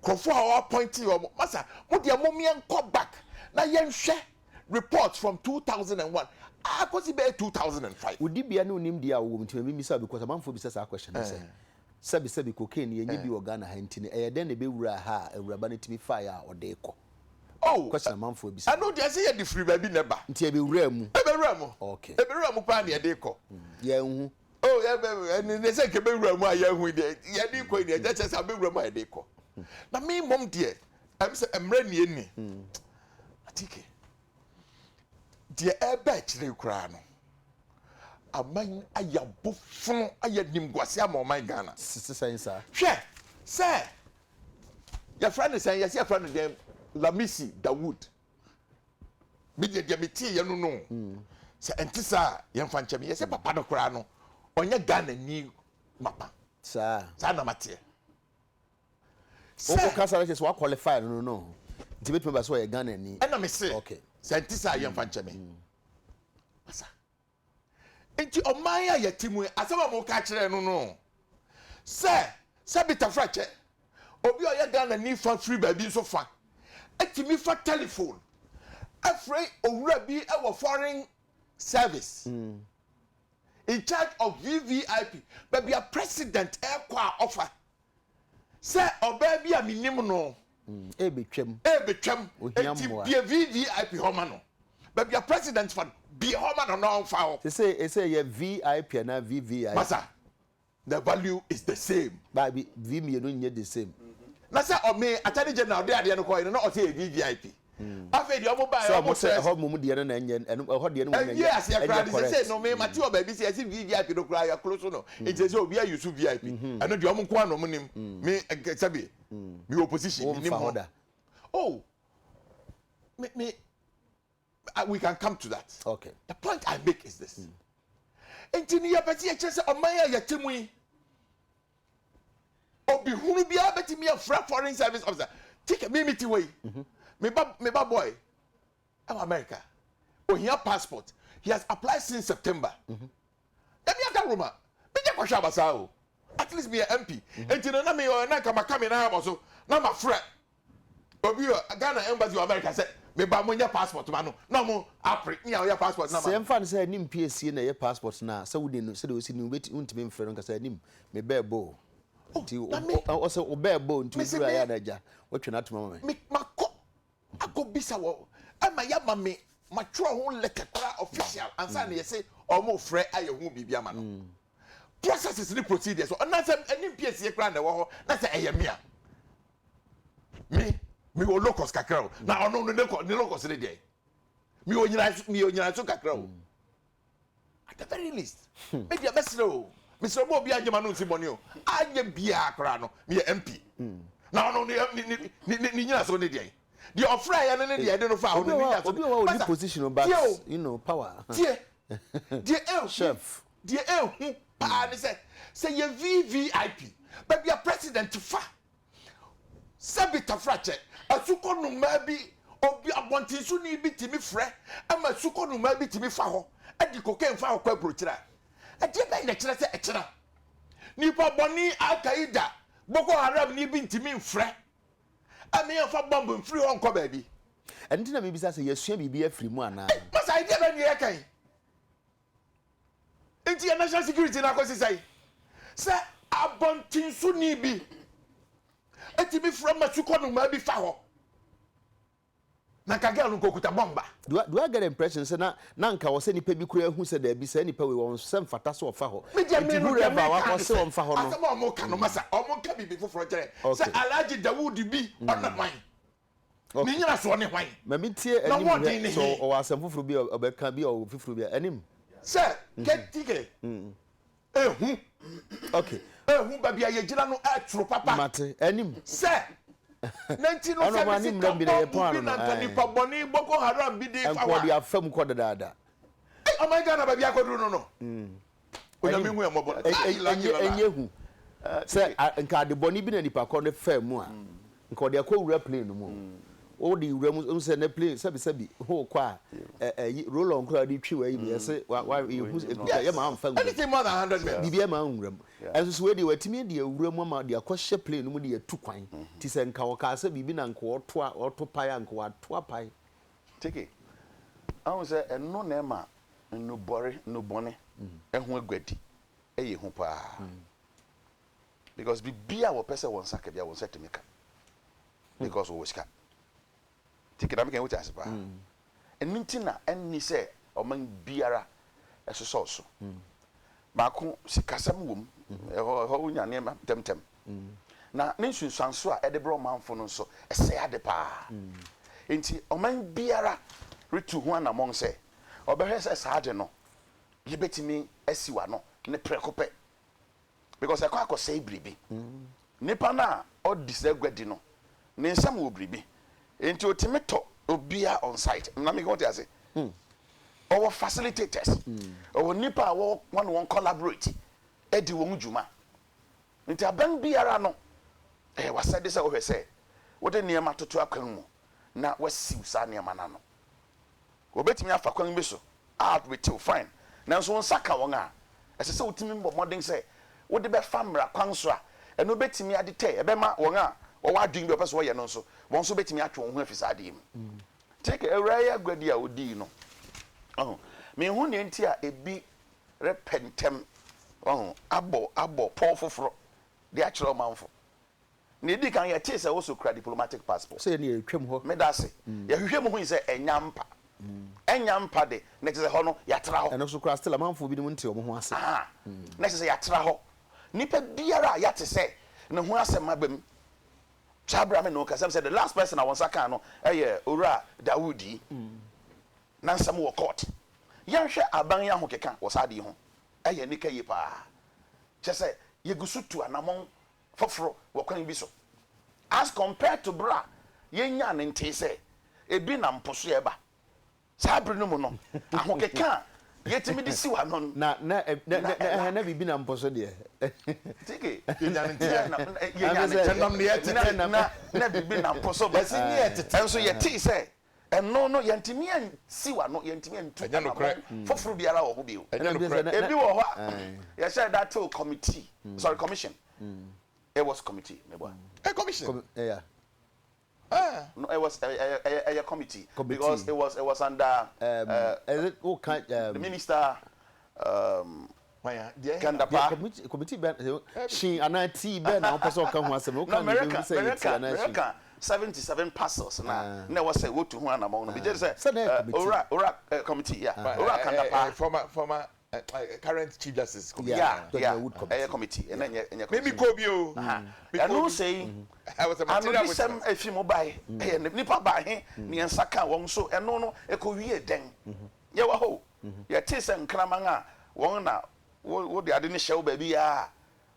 Kufuor our point you masa mo dia mo me come back na yen hwe reports from 2001 akosi be 2005. Udi bia no nim dia wo mtime mi sa because amamfo bi say question say sabi cocaine ye nyi bi organ ha ntine e den na be wura ha awuraba na timi fire or dey ko. Oh, question amamfo bi say I know they say the free baby never. Nti e be wura mu. E be wura mu. Okay. E be wura mu pa na ye dey ko. Ye hu. Oh, yeah, and they say ke be wura mu aye hu dey. Ye dey ko dey just say be wura mu aye dey ko. Na me mom dey. Am say emra nie ni. Adekye. Die ebe chire kura no. Aman ayabofun ayanimguase am my Ghana. Sir. Hwe. Sir. Your friend is saying yes, your friend dem Lamisi Dawood. Me dey metie ye no. Se entisa ye mfa nche me ye se papa no kura no. Onye Ghana ni mapa. Sir. Sa na mate. Oko kasa just wa qualify no. Debate member so ye Ghana ni. E na me say. Okay. Se entisa ye mfa nche me. Asa. Enti omaya ye timu asaba mo ka kire no. Sir, sabita frache. Obi o ye Ghana ni fa free baby so fa. Etimi fa telephone. Afrey owura bi e wo foreign service. In charge of VVIP. Baby a president e kwa offer. Say oba bi a minim no. E betwam. Eti bi VVIP homa no. Baby a president fan be homa no fa. They say ye VIP and VVIP. Masa. The value is the same. Baby V me no nye the same. Na say o me attorney general dey no ko no o say VVIP. Afa di omo ba so mo say ho mo de no na nye ho de no mo nye. Yes, ya crowd say no me mati o baby say VVIP no kra ya close no. It say obi use VIP. Ano di omo ko no mo nim. Me sabi. Me opposition nim ho. Oh. Me we can come to that. Okay. The point I make is this. Engineer Betty say o man ya temu. Obi hunu bia betimi a foreign service officer. Take me meeting way. Me ba boy. I'm America. Oh, he has passport. He has applied since September. Let me aka Roma. Me je kwasha basa o. At least me a MP. Enti na me o na kama na ha so. Na ma frɛ. Obi Ghana embassy of America say me ba mo nya passport ma no. Na mo apre nya o passport na ma. Same fan say nim PSC na ye passport na. Say we dey no say we see ni untimi mfrɛ no ka say nim me bebo. O say obebo nti ura ya daja. Wotwe na tuma me. Me mako ako bisa wo. Ama ya ma me matro ho letter kra official ansa na ye say omo frɛ aye hu bibia ma no. Processes ni procedures. Na say any PSC kra na wo ho na say eye me a. Me o locus kakra. Na ono no locus ni dey. Me o nyina so kakra o. At the very least. Maybe a mesro. Mr. Bobby Ajama no Simoni o. Anye bia kra no. Me MP. Na ono ni nyina so ni dey. The offer ya no dey dey no fa ho ni nyina so. Obi o wa position but you know power. The chef. The pa ni say ye VVIP. but be a president fa sabita frache asuko no ma bi obi abontinsu ni bi timi frɛ ama asuko no ma bi timi fa ho adi koken fa ho kwa brochira adi ba na kyerɛ sɛ ɛkyerɛ nipa boni akaida boko haram ni bi ntimi frɛ ami fa bomb mfiri ho nkɔ baabi ɛnti na mebisa sɛ yɛsua biribi afiri mu ana masa idea ba ni yɛ kan enti national security na kosi sai sɛ abontinsu ni bi etimi from masuko no ma bi fa ho na kagel no kokuta bomba do I get the impression say na nka wo se nipa bi kura hu se da bi se nipa we won se mfata so ofa ho enti hu re ba wa se won fa ho no asema mo ka no masa omo ka bibi foforo kere se Alhaji Dawud bi ona hwan ni nyina so ne hwan ma mi tie anim so o asem foforo bi obeka bi o foforo bi anim se ketike ehu okay ehu ba bia ye gina no atro papa mate anim se nanti no se mani mra bi na ye pon ano na nipa boni Boko Haram bi dey fa wa enko dia fam ko dada oh my God, ba bia koduru no no onya mi hu e mobo enye hu se nka de boni bi na nipa ko ne fam mu a nka dia ko wura plane no mu o di wura mu se na plane sabi ho kwa roll on kra di twi wa yi bi se wa hu ya ma amfa ngu anything more than 100 million bibia ma nwura mu enso so we di watimi di wura mu ma di akɔhye plane no mu di atu kwan ti se nka wo ka se bibi na nka oto pai nka wa to pai take ahun se eno na ma no bore no bone ehun agwadi eye hu pa because bibia wo pese won saka bia won setemika because wo sika take na me kan wuta aspa eninti na enni se o man biara eso so ba ko sikasam wom ho nya ne ma temtem na ne nsunsanso a ede bro manfo no so ese ade pa enti o man biara retu ho anamon se obehwe se saade no yebetimi asiwa no ne prekope because akwa akose bribi nipa na o disagwadi no ne nsam wo bribi enti otimi to obia on site na me go to say our facilitators our nipa wo one collaborate edi wo djuma nti aban biara no wasade se wo hwe se wo de niam atoto akwan mu na wasiw sa niam na no obetimi afa kwan bi so out with you fine nanso won saka won a ese se wotimi mbɔ modern se wo de be famra kwan so a eno betimi ade te ebe ma won a wo wadwin bi opeso wo ye no so won so betimi atwe won ho afisa ade mu take awraya gwadi a odi no me hu ne nti a ebi repentem abo Paul foforo de akere manfo ne di kan ye te se wo so kra diplomatic passport se ne etwem ho me da se ye hwehwe mo hu se enyampa enyampa de ne te se ho no ya tra ho eno so kra still manfo bi ne mu nti omo ho ase ne te se ya tra ho nipa biara ya te se ne ho asema bam chabra me no kasam said the last person I want saka no ora Dawudi nansam wo court yanhwe aban ya ho keka wo sade ho nika yi pa chese yegusutu anamon foforo wo kwan bi so as compared to bra yenya ne nte se ebi na mposo eba sabre no mu no aho keka yetimi di siwa no na bibi na mposo de tike yenya ne na bibi na mposo ba enso yeti se eno no yentimi siwa no yentimi ntu foforo biara wo ho bi ebi wo ho ya said that to committee sorry commission it was committee mebo a commission yeah no it was a committee because it was under is it all kind the minister Kandapa committee ben she anati ben na person kan ho asem o kan be say America 77 parcels na was say what to who anamon no be just say ora committee ora Kandapa former current chief justice committee committee and maybe Kobio and no say I was a material with some if you mobile nipa ba he ne nsaka won so eno no e ko wie den ye wa ho ye te se nkraman a won na wo de ade ne hyew ba bi ya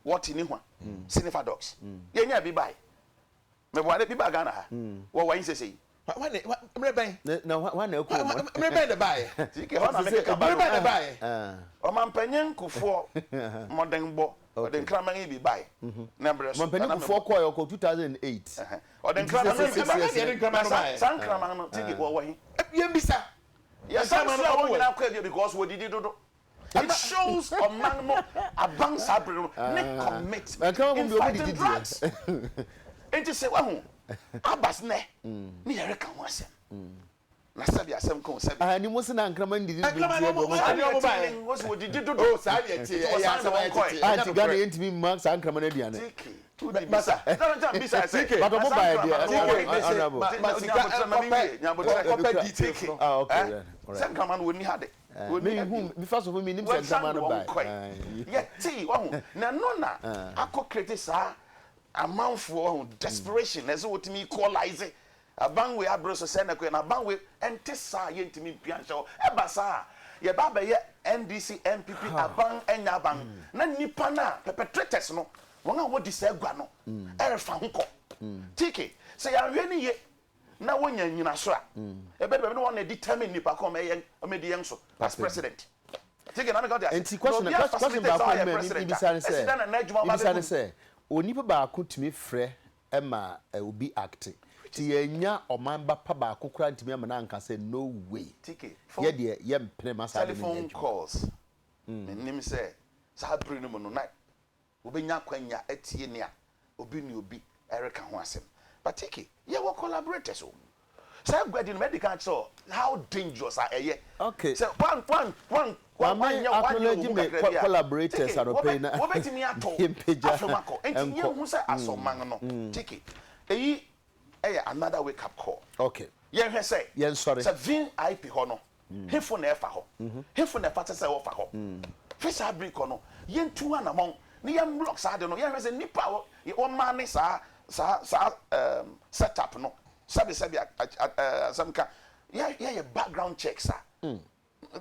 what ni ho sinifa dogs ye nya bi bai me bo ade bi ba ga na ha wo wa yin se mreben na wan na ko mreben de bai tike ho na me ka ba mreben de bai o man panyen kufo modern bo or the Kraman be by. Number One penny before Koyo 2008. Or the Kraman, San Kraman, take it away. Yembisa. Yes, I'm not because what did you do? It shows a man more advanced commit in fighting drugs. And to say, well, Abbas ne, near a conwasem. Nasabia some concept. And you mustn't uncomment did was what did you do? Oh, I got into me marks and Canadian. Massa, don't be say, but I'm okay. Some command wouldn't have it. First of all, me names yeah, see, no, I could criticize a month for desperation as what me equalize it. A bang we have Brussels Seneca and a bang we and Tessa yen to me piancho. Ebasa, ye baba ye NDC MPP a bang and ya bang. Nan nipana, perpetrators no. Wanga what is a guano. Fanko. Tiki, say I'm really ye. Now when you're in a swap, a better one determine Nipa come a medium so as president. Take another got that. And the question about president say, Onipa ba to me frɛ Emma will be acting. Tienya or mamba paba kukra to me man can say no way. Take yeah dear yem premas telephone calls. Name say Sabri no night. Ubenya kwanya etie nia obi ni obi Erica ho asem. But take it, yeah, we collaborators. So I'm going to medical so how dangerous are you? Okay. So one collaborators are paying. What makes me at all? And you who say as a man no take it. Another wake up call. Okay. Yeah, say. Yeah, sorry. So VIP hono. He for never ho. He for never say offer ho. Fish I break hono. Yen 2 and among. Ni yam blocks I don't know. Yeah, say nipa one man is set up no sabi some kind yeah background checks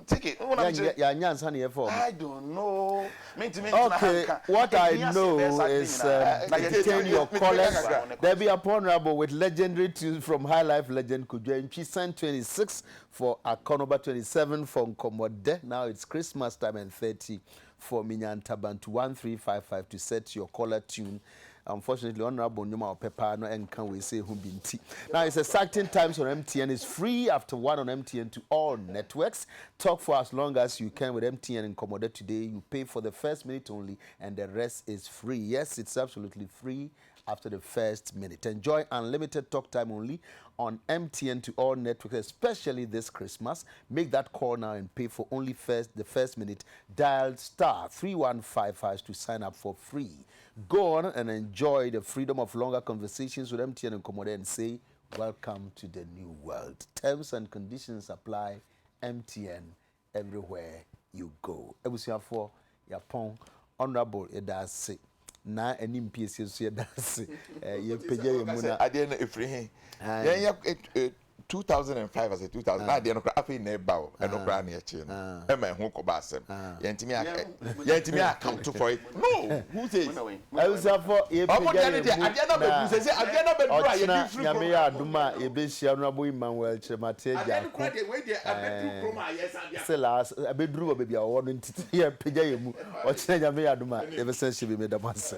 take it I don't know okay what I know is maintain your colors there be a honorable with legendary tunes from High Life legend Kujwa Nsroma 26 for Akonoba 27 from Komode. Now it's Christmas time and 30 for Minyantabantu 1355 to set your color tune. Unfortunately, Honorable Nyuma Pepa no enkan we say who binti. Now it's exciting times on MTN. It's free after 1 on MTN to all networks. Talk for as long as you can with MTN and Commodore today. You pay for the first minute only and the rest is free. Yes, it's absolutely free after the first minute. Enjoy unlimited talk time only on MTN to all networks, especially this Christmas. Make that call now and pay for only the first minute. Dial *3155 to sign up for free. Go on and enjoy the freedom of longer conversations with MTN and Commodore and say, welcome to the new world. Terms and conditions apply. MTN everywhere you go. Ebusiafo Yapon Honorable Edase. Na enim PSC so Edase. Ye peje ye mu na ade na efri he. 2005 as a 2000 na de no kra afi na eba o eno kra na eche no e ma ho ko ba asem yentimi account for it no who says I was for ye peja ade na be bu say ade na be dura ye di free ya me ya aduma e be hia no abo Emmanuel Chemate ja ko ade we de abedu krom a yes abia selas abeduru ba bia wo no ntiti ye peja ye mu o chena ya me ya aduma e be say she be me da mase